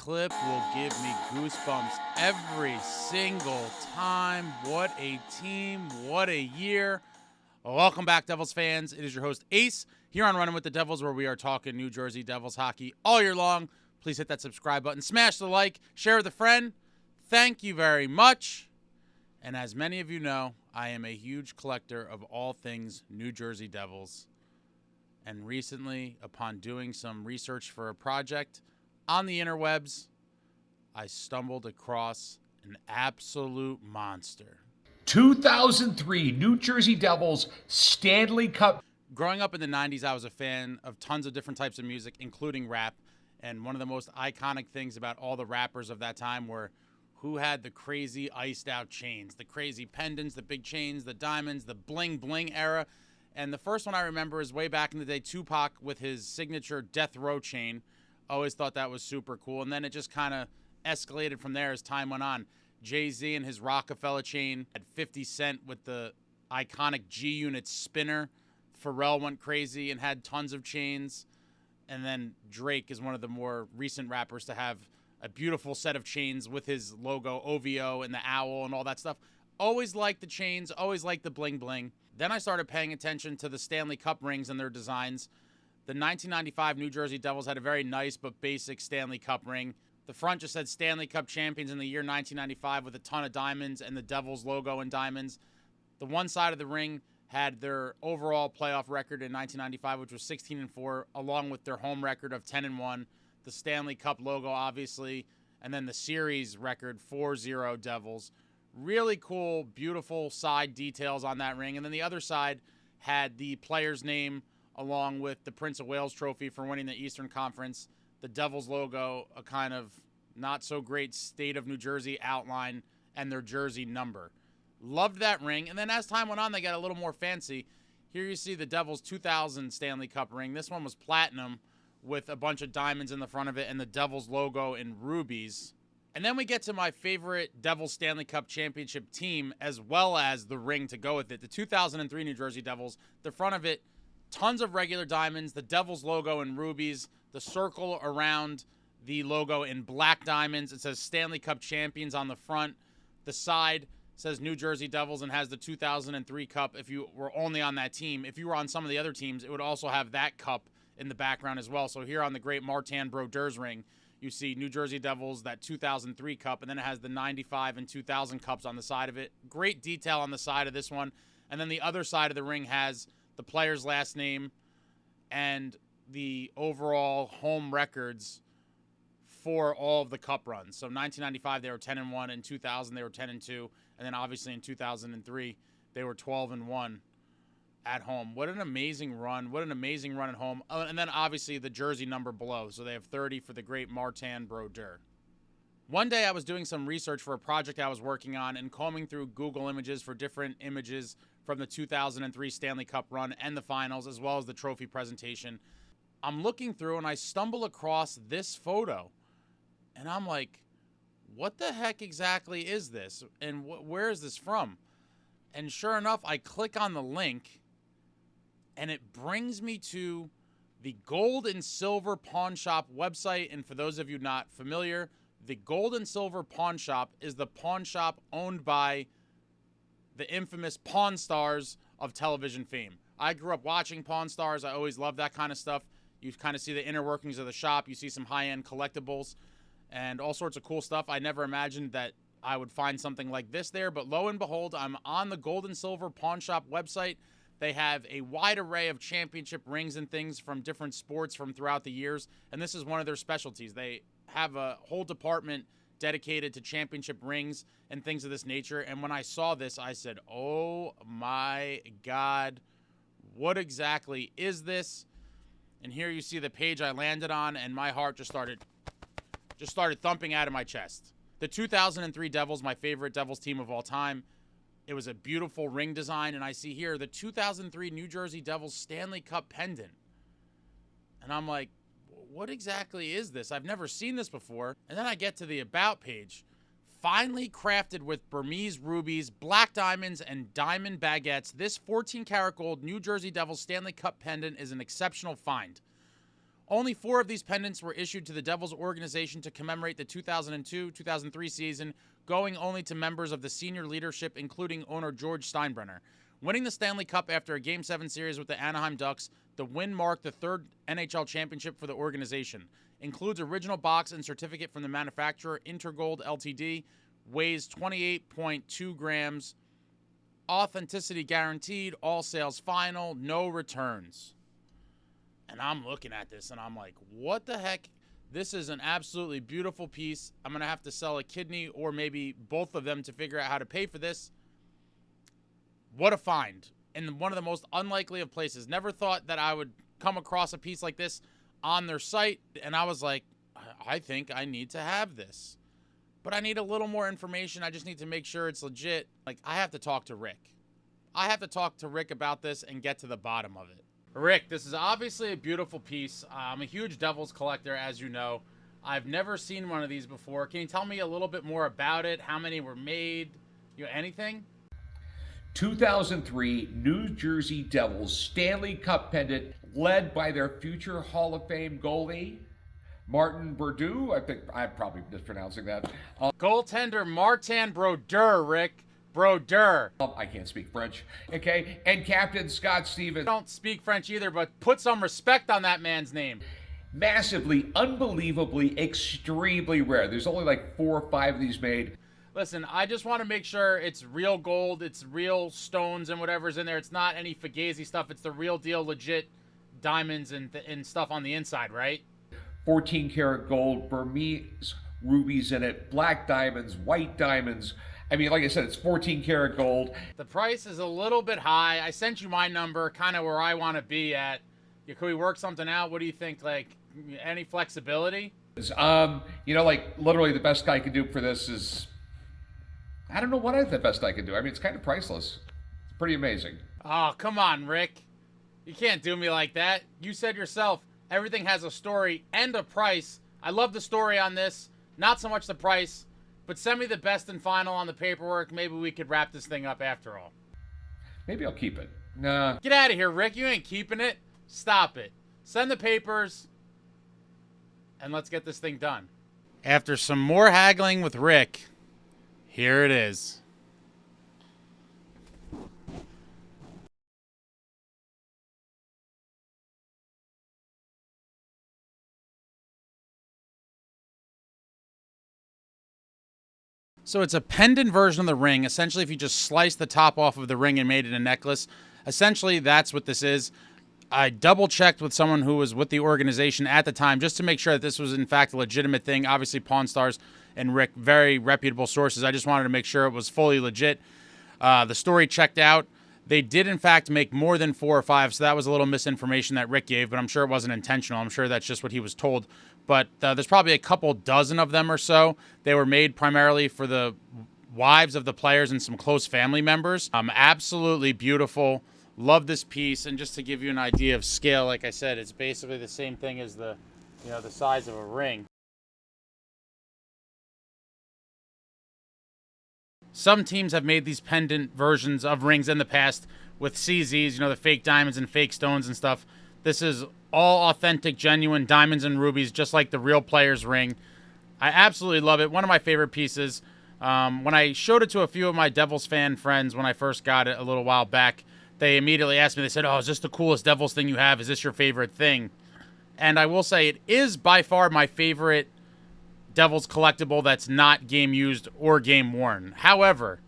clip will give me goosebumps every single time. What a team, what a year. Welcome back, Devils fans. It is your host, Ace, here on Running with the Devils, where we are talking New Jersey Devils hockey all year long. Please hit that subscribe button, smash the like, share with a friend. Thank you very much. And as many of you know, I am a huge collector of all things New Jersey Devils. And recently, upon doing some research for a project on the interwebs, I stumbled across an absolute monster. 2003 New Jersey Devils Stanley Cup. Growing up in the 90s, I was a fan of tons of different types of music, including rap. And one of the most iconic things about all the rappers of that time were who had the crazy iced out chains, the crazy pendants, the big chains, the diamonds, the bling bling era. And the first one I remember is way back in the day, Tupac with his signature death row chain. Always thought that was super cool. And then it just kind of escalated from there as time went on. Jay-Z and his Rockefeller chain, had 50 Cent with the iconic G-Unit spinner. Pharrell went crazy and had tons of chains. And then Drake is one of the more recent rappers to have a beautiful set of chains with his logo, OVO, and the owl and all that stuff. Always liked the chains, always liked the bling bling. Then I started paying attention to the Stanley Cup rings and their designs. The 1995 New Jersey Devils had a very nice but basic Stanley Cup ring. The front just said Stanley Cup champions in the year 1995 with a ton of diamonds and the Devils logo in diamonds. The one side of the ring had their overall playoff record in 1995, which was 16-4, along with their home record of 10-1. The Stanley Cup logo, obviously, and then the series record, 4-0 Devils. Really cool, beautiful side details on that ring. And then the other side had the player's name along with the Prince of Wales trophy for winning the Eastern Conference. The Devils logo, a kind of not so great state of New Jersey outline, and their jersey number. Loved that ring. And then as time went on, they got a little more fancy. Here you see the Devils 2000 Stanley Cup ring. This one was platinum with a bunch of diamonds in the front of it and the Devils logo in rubies. And then we get to my favorite Devils Stanley Cup championship team, as well as the ring to go with it. The 2003 New Jersey Devils, the front of it, tons of regular diamonds, the Devils logo in rubies, the circle around the logo in black diamonds. It says Stanley Cup champions on the front. The side says New Jersey Devils and has the 2003 cup if you were only on that team. If you were on some of the other teams, it would also have that cup in the background as well. So here on the great Martin Brodeurs ring, you see New Jersey Devils, that 2003 cup, and then it has the 95 and 2000 cups on the side of it. Great detail on the side of this one. And then the other side of the ring has the player's last name and the overall home records for all of the cup runs. So 1995, they were 10-1. In 2000, they were 10-2. And then obviously in 2003, they were 12-1 at home. What an amazing run. What an amazing run at home. And then obviously the jersey number below. So they have 30 for the great Martin Brodeur. One day I was doing some research for a project I was working on and combing through Google Images for different images from the 2003 Stanley Cup run and the finals, as well as the trophy presentation. I'm looking through and I stumble across this photo. And I'm like, what the heck exactly is this? And where is this from? And sure enough, I click on the link and it brings me to the Gold and Silver Pawn Shop website. And for those of you not familiar, the Gold and Silver Pawn Shop is the pawn shop owned by the infamous Pawn Stars of television fame. I grew up watching Pawn Stars. I always loved that kind of stuff. You kind of see the inner workings of the shop. You see some high-end collectibles and all sorts of cool stuff. I never imagined that I would find something like this there, but lo and behold, I'm on the Gold and Silver Pawn Shop website. They have a wide array of championship rings and things from different sports from throughout the years, and this is one of their specialties. They have a whole department dedicated to championship rings and things of this nature, and when I saw this, I said, oh my God, what exactly is this? And here you see the page I landed on, and my heart just started thumping out of my chest. The 2003 Devils, my favorite Devils team of all time. It was a beautiful ring design, and I see here the 2003 New Jersey Devils Stanley Cup pendant. And I'm like, what exactly is this? I've never seen this before. And then I get to the About page. Finely crafted with Burmese rubies, black diamonds, and diamond baguettes, this 14-karat gold New Jersey Devils Stanley Cup pendant is an exceptional find. Only 4 of these pendants were issued to the Devils organization to commemorate the 2002-2003 season, going only to members of the senior leadership, including owner George Steinbrenner. Winning the Stanley Cup after a Game 7 series with the Anaheim Ducks, the win marked the 3rd NHL championship for the organization. Includes original box and certificate from the manufacturer, Intergold Ltd., weighs 28.2 grams, authenticity guaranteed, all sales final, no returns. And I'm looking at this and I'm like, what the heck? This is an absolutely beautiful piece. I'm going to have to sell a kidney or maybe both of them to figure out how to pay for this. What a find. In one of the most unlikely of places. Never thought that I would come across a piece like this on their site. And I was like, I think I need to have this. But I need a little more information. I just need to make sure it's legit. Like, I have to talk to Rick. I have to talk to Rick about this and get to the bottom of it. Rick, this is obviously a beautiful piece. I'm a huge Devils collector, as you know. I've never seen one of these before. Can you tell me a little bit more about it? How many were made? Anything? 2003 New Jersey Devils Stanley Cup pendant, led by their future Hall of Fame goalie, Martin Brodeur. I think I'm probably mispronouncing that. Goaltender Martin Brodeur, Rick. Brodeur. I can't speak French. Okay, and Captain Scott Stevens. I don't speak French either, but put some respect on that man's name. Massively, unbelievably, extremely rare. There's only like 4 or 5 of these made. Listen, I just want to make sure it's real gold, it's real stones and whatever's in there. It's not any fugazi stuff. It's the real deal, legit diamonds and stuff on the inside, right? 14 karat gold, Burmese rubies in it, black diamonds, white diamonds. I mean, like I said, it's 14 karat gold. The price is a little bit high. I sent you my number, kind of where I want to be at. Could we work something out? What do you think? Like, any flexibility? Like literally the best I could do for this is, I don't know what the best I could do. I mean, it's kind of priceless. It's pretty amazing. Oh, come on, Rick. You can't do me like that. You said yourself, everything has a story and a price. I love the story on this. Not so much the price. But send me the best and final on the paperwork. Maybe we could wrap this thing up after all. Maybe I'll keep it. Nah. Get out of here, Rick. You ain't keeping it. Stop it. Send the papers. And let's get this thing done. After some more haggling with Rick, here it is. So it's a pendant version of the ring. Essentially, if you just slice the top off of the ring and made it a necklace, essentially that's what this is. I double-checked with someone who was with the organization at the time just to make sure that this was, in fact, a legitimate thing. Obviously, Pawnstars and Rick, very reputable sources. I just wanted to make sure it was fully legit. The story checked out. They did, in fact, make more than 4 or 5, so that was a little misinformation that Rick gave, but I'm sure it wasn't intentional. I'm sure that's just what he was told. But there's probably a couple dozen of them or so. They were made primarily for the wives of the players and some close family members. Absolutely beautiful. Love this piece. And just to give you an idea of scale, like I said, it's basically the same thing as the size of a ring. Some teams have made these pendant versions of rings in the past with CZs, the fake diamonds and fake stones and stuff. This is all authentic, genuine diamonds and rubies, just like the real player's ring. I absolutely love it. One of my favorite pieces. When I showed it to a few of my Devils fan friends when I first got it a little while back, they immediately asked me, they said, "Oh, is this the coolest Devils thing you have? Is this your favorite thing?" And I will say it is by far my favorite Devils collectible that's not game used or game worn. However,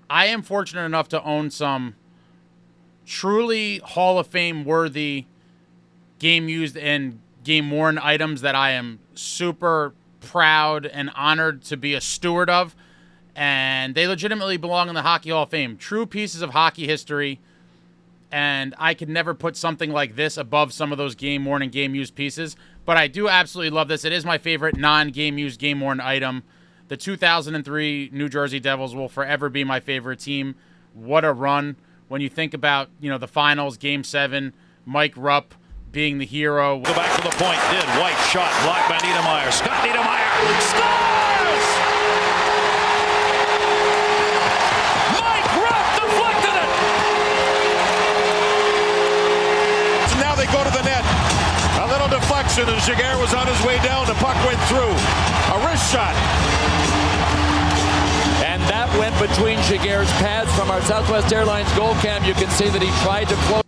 I am fortunate enough to own some truly Hall of Fame worthy game used and game worn items that I am super proud and honored to be a steward of, and they legitimately belong in the Hockey Hall of Fame. True pieces of hockey history, and I could never put something like this above some of those game worn and game used pieces, but I do absolutely love this. It is my favorite non-game used, game worn item. The 2003 New Jersey Devils will forever be my favorite team. What a run. When you think about, the finals, Game 7, Mike Rupp being the hero. Go back to the point, did. White shot, blocked by Niedermeyer. Scott Niedermeyer scores! Mike Rupp deflected it! So now they go to the net. A little deflection. celebration, and Giguère was on his way down. The puck went through. A wrist shot. And that went between Giguère's pads from our Southwest Airlines goal cam. You can see that he tried to close.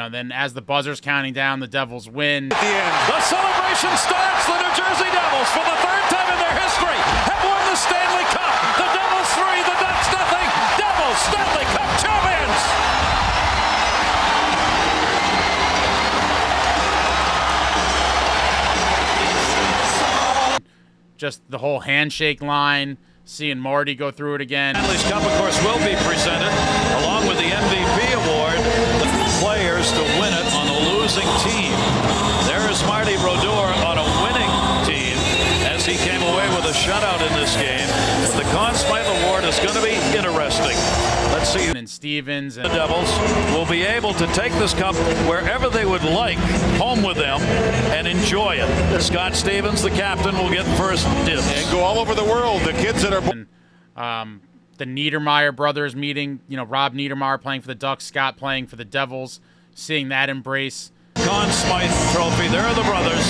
Then as the buzzer's counting down, the Devils win. At the end. The celebration starts. The New Jersey Devils, for the third time in their history, have won the Stanley Cup. The Devils 3, the Ducks nothing. Devils Stanley Cup champions. Just the whole handshake line, seeing Marty go through it again. Stanley's Cup, of course, will be presented along with the MVP award. The players to win it on a losing team. There is Marty Brodeur on a winning team as he came away with a shutout in this game. But the Conn Smythe Award is going to be interesting. Let's see. And Stevens. The Devils will be able to take this cup wherever they would like, home with them, and enjoy it. Scott Stevens, the captain, will get first dibs. And go all over the world. The kids that are... The Niedermeyer brothers meeting, Rob Niedermeyer playing for the Ducks, Scott playing for the Devils, seeing that embrace. Conn Smythe Trophy. There are the brothers,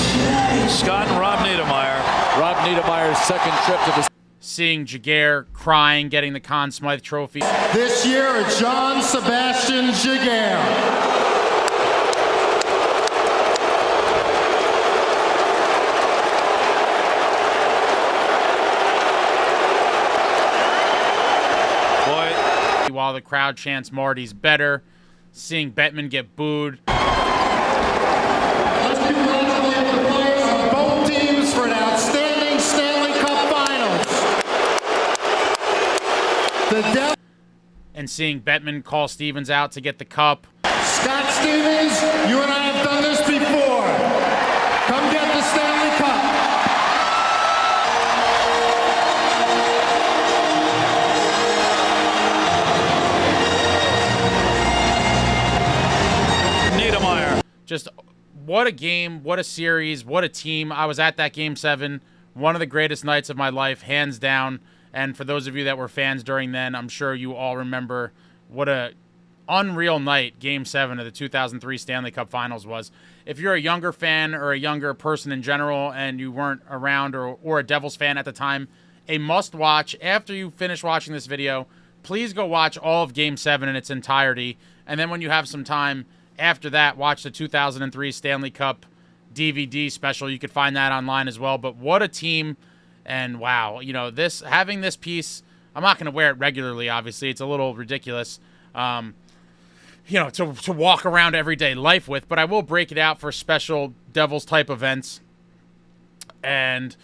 Scott and Rob Niedermeyer. Rob Niedermeyer's second trip to the... Seeing Giguère crying, getting the Conn Smythe Trophy. This year, John Sebastian Giguère. While the crowd chants Marty's better, seeing Bettman get booed. Let's congratulate the players of both teams for an outstanding Stanley Cup Finals. And seeing Bettman call Stevens out to get the cup. Scott Stevens, you and I have done this before. Come get the Stanley Cup. Just what a game, what a series, what a team. I was at that Game 7, one of the greatest nights of my life, hands down. And for those of you that were fans during then, I'm sure you all remember what a unreal night Game 7 of the 2003 Stanley Cup Finals was. If you're a younger fan or a younger person in general and you weren't around or a Devils fan at the time, a must-watch. After you finish watching this video, please go watch all of Game 7 in its entirety. And then when you have some time, after that, watch the 2003 Stanley Cup DVD special. You could find that online as well. But what a team. And wow, having this piece, I'm not going to wear it regularly, obviously. It's a little ridiculous, to walk around everyday life with. But I will break it out for special Devils type events. And,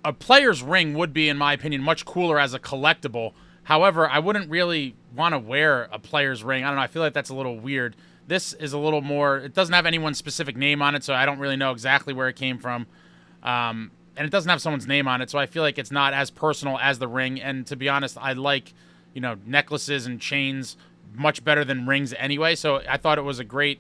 a player's ring would be, in my opinion, much cooler as a collectible. However, I wouldn't really want to wear a player's ring. I don't know. I feel like that's a little weird. This is a little more, it doesn't have anyone's specific name on it, so I don't really know exactly where it came from. And it doesn't have someone's name on it, so I feel like it's not as personal as the ring. And to be honest, I like, necklaces and chains much better than rings anyway. So I thought it was a great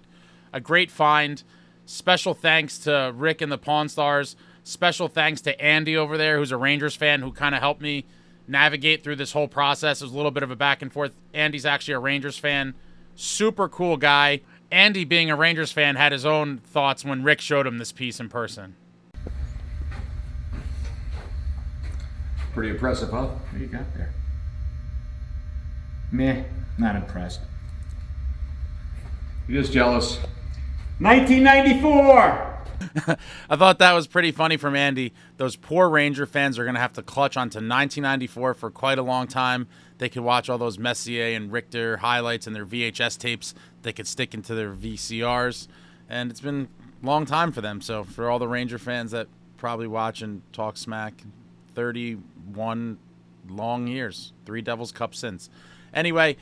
find. Special thanks to Rick and the Pawnstars. Special thanks to Andy over there, who's a Rangers fan, who kind of helped me navigate through this whole process. It was a little bit of a back and forth. Andy's actually a Rangers fan. Super cool guy. Andy, being a Rangers fan, had his own thoughts when Rick showed him this piece in person. Pretty impressive, huh? What do you got there? Meh, not impressed. You're just jealous. 1994! I thought that was pretty funny from Andy. Those poor Ranger fans are going to have to clutch onto 1994 for quite a long time. They could watch all those Messier and Richter highlights and their VHS tapes. They could stick into their VCRs. And it's been a long time for them. So for all the Ranger fans that probably watch and talk smack, 31 long years. 3 Devils Cup since. Anyway,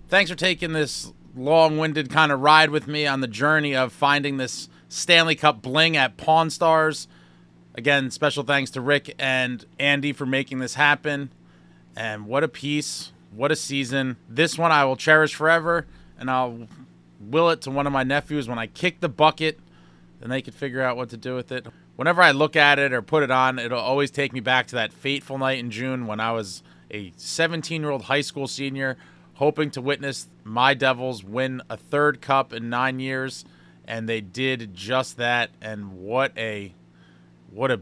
thanks for taking this long-winded kind of ride with me on the journey of finding this Stanley Cup bling at Pawnstars. Again, special thanks to Rick and Andy for making this happen. And what a piece, what a season. This one I will cherish forever, and I'll will it to one of my nephews when I kick the bucket, and they can figure out what to do with it. Whenever I look at it or put it on, it'll always take me back to that fateful night in June when I was a 17-year-old high school senior hoping to witness my Devils win a 3rd cup in 9 years. and they did just that. And what a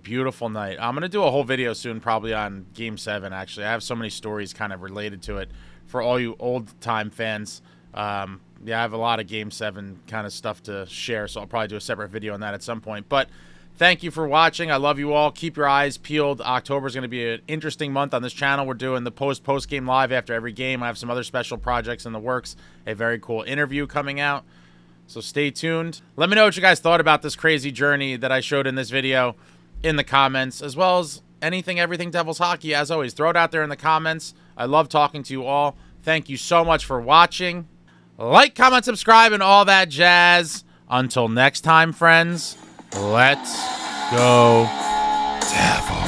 beautiful night. I'm going to do a whole video soon, probably on Game 7, actually. I have so many stories kind of related to it for all you old-time fans. Yeah, I have a lot of Game 7 kind of stuff to share, so I'll probably do a separate video on that at some point. But thank you for watching. I love you all. Keep your eyes peeled. October is going to be an interesting month on this channel. We're doing the post-game live after every game. I have some other special projects in the works, a very cool interview coming out. So stay tuned. Let me know what you guys thought about this crazy journey that I showed in this video in the comments, as well as anything, everything Devils hockey. As always, throw it out there in the comments. I love talking to you all. Thank you so much for watching. Like, comment, subscribe, and all that jazz. Until next time, friends, let's go Devils.